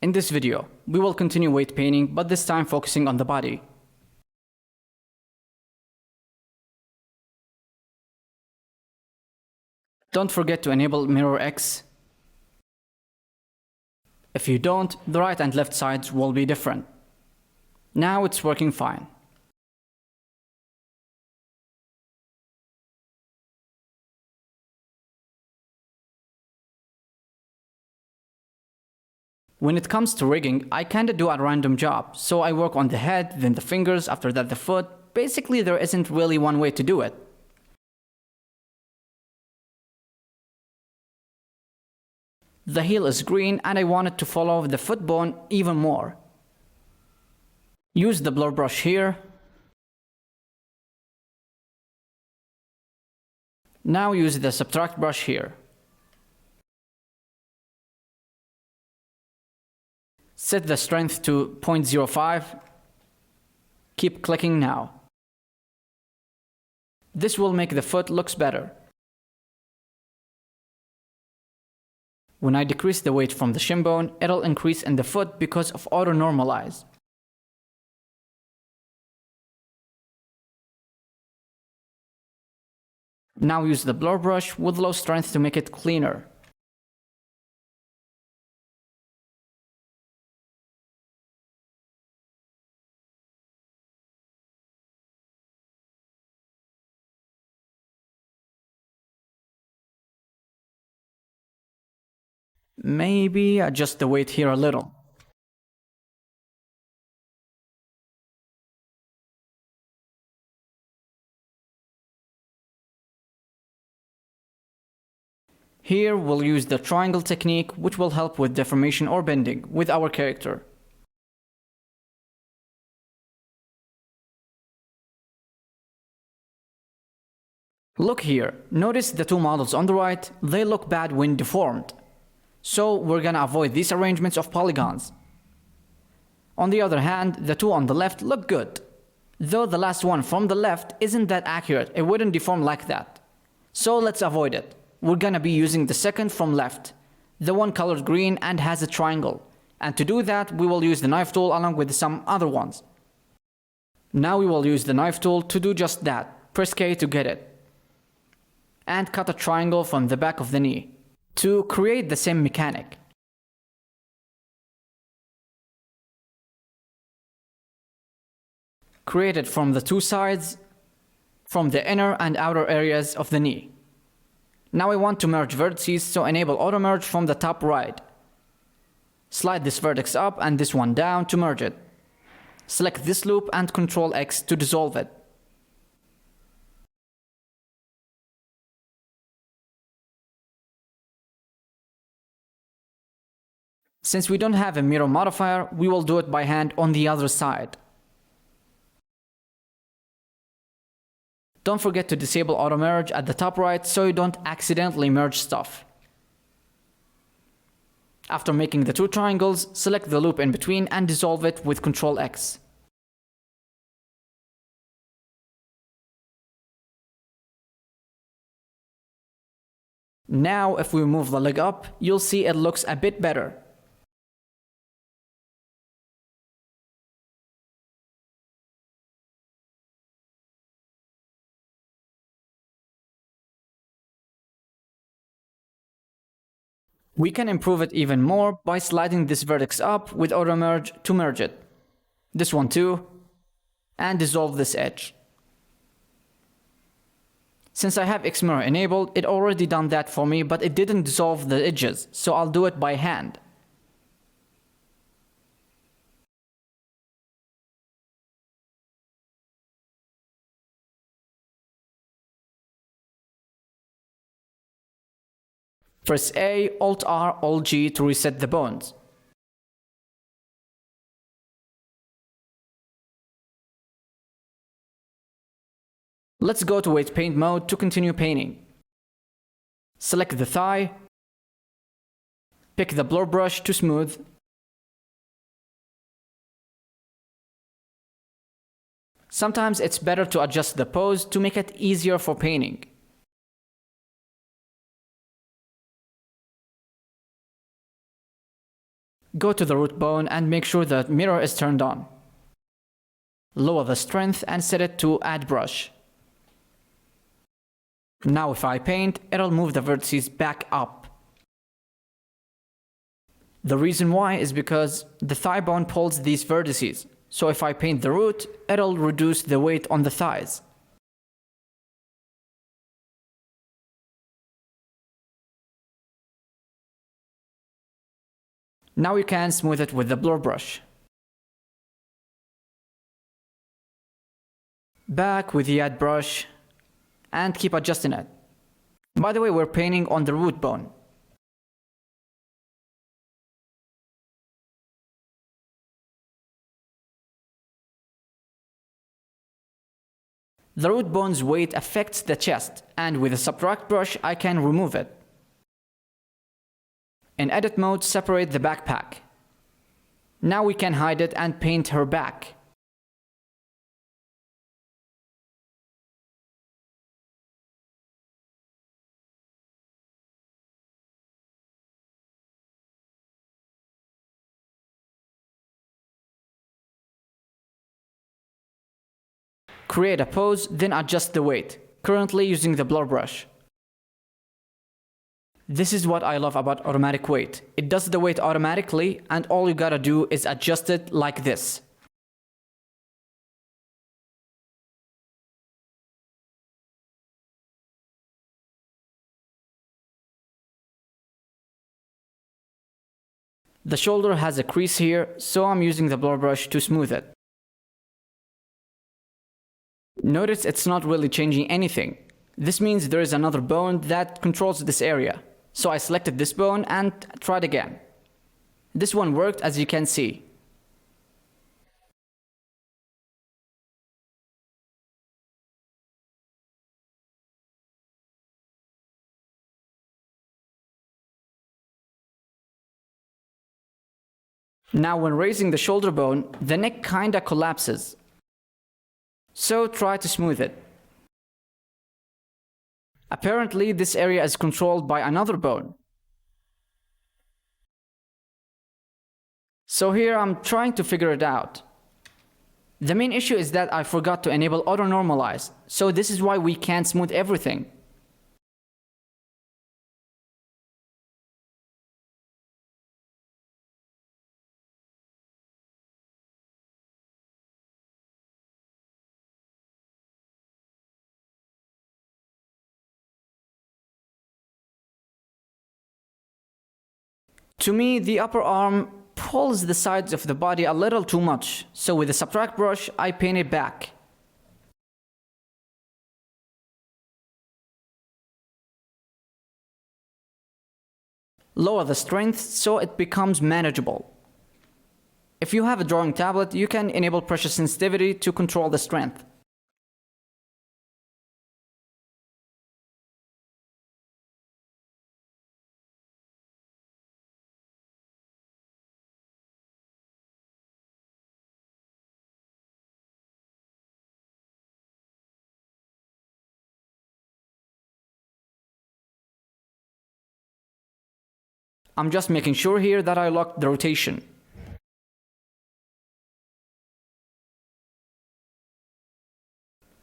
In this video, we will continue weight painting, but this time focusing on the body. Don't forget to enable Mirror X. If you don't, the right and left sides will be different. Now it's working fine. When it comes to rigging, I kinda do a random job, so I work on the head, then the fingers, after that the foot. Basically, there isn't really one way to do it. The heel is green and I wanted to follow the foot bone even more. Use the blur brush here. Now use the subtract brush here. Set the strength to 0.05. Keep clicking now. This will make the foot looks better. When I decrease the weight from the shin bone, it'll increase in the foot because of auto normalize. Now use the blur brush with low strength to make it cleaner. Maybe adjust the weight here a little. Here we'll use the triangle technique, which will help with deformation or bending with our character. Look here, notice the two models on the right, they look bad when deformed. So we're gonna avoid these arrangements of polygons. On the other hand, the two on the left look good. Though the last one from the left isn't that accurate, it wouldn't deform like that. So let's avoid it. We're gonna be using the second from left, the one colored green and has a triangle. And to do that, we will use the knife tool along with some other ones. Now we will use the knife tool to do just that. Press K to get it. And cut a triangle from the back of the knee to create the same mechanic. Create it from the two sides, from the inner and outer areas of the knee. Now I want to merge vertices, so enable auto merge from the top right. Slide this vertex up and this one down to merge it. Select this loop and Ctrl X to dissolve it. Since we don't have a mirror modifier, we will do it by hand on the other side. Don't forget to disable auto merge at the top right so you don't accidentally merge stuff. After making the two triangles, select the loop in between and dissolve it with Ctrl X. Now if we move the leg up, you'll see it looks a bit better. We can improve it even more by sliding this vertex up with auto merge to merge it. This one too. And dissolve this edge. Since I have Xmirror enabled, it already done that for me, but it didn't dissolve the edges, so I'll do it by hand. Press A, Alt-R, Alt-G to reset the bones. Let's go to weight paint mode to continue painting. Select the thigh. Pick the blur brush to smooth. Sometimes it's better to adjust the pose to make it easier for painting. Go to the root bone and make sure the mirror is turned on. Lower the strength and set it to add brush. Now if I paint, it'll move the vertices back up. The reason why is because the thigh bone pulls these vertices. So if I paint the root, it'll reduce the weight on the thighs. Now you can smooth it with the blur brush. Back with the add brush and keep adjusting it. By the way, we're painting on the root bone. The root bone's weight affects the chest, and with a subtract brush I can remove it. In edit mode, separate the backpack. Now we can hide it and paint her back. Create a pose, then adjust the weight, currently using the blur brush. This is what I love about automatic weight. It does the weight automatically, and all you gotta do is adjust it like this. The shoulder has a crease here, so I'm using the blur brush to smooth it. Notice it's not really changing anything. This means there is another bone that controls this area. So I selected this bone and tried again. This one worked, as you can see. Now when raising the shoulder bone, the neck kinda collapses. So try to smooth it. Apparently, this area is controlled by another bone. So here I'm trying to figure it out. The main issue is that I forgot to enable auto normalize, so this is why we can't smooth everything. To me, the upper arm pulls the sides of the body a little too much, so with the subtract brush, I paint it back. Lower the strength so it becomes manageable. If you have a drawing tablet, you can enable pressure sensitivity to control the strength. I'm just making sure here that I locked the rotation.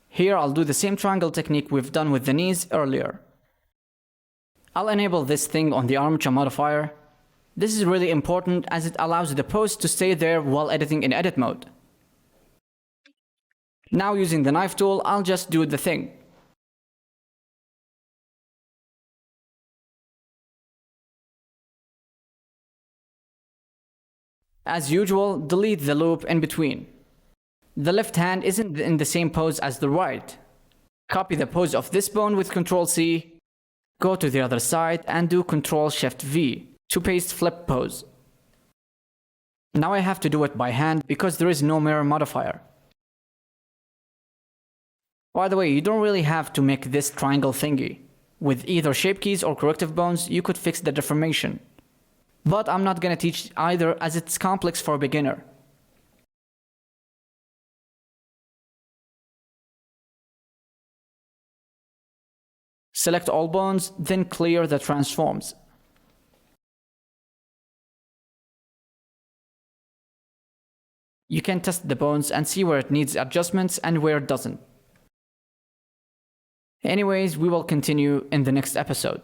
Here I'll do the same triangle technique we've done with the knees earlier. I'll enable this thing on the armature modifier. This is really important as it allows the pose to stay there while editing in edit mode. Now using the knife tool, I'll just do the thing. As usual, delete the loop in between. The left hand isn't in the same pose as the right. Copy the pose of this bone with Ctrl+C, go to the other side and do Ctrl+Shift+V to paste flip pose. Now I have to do it by hand because there is no mirror modifier. By the way, you don't really have to make this triangle thingy. With either shape keys or corrective bones, you could fix the deformation. But I'm not gonna teach either as it's complex for a beginner. Select all bones, then clear the transforms. You can test the bones and see where it needs adjustments and where it doesn't. Anyways, we will continue in the next episode.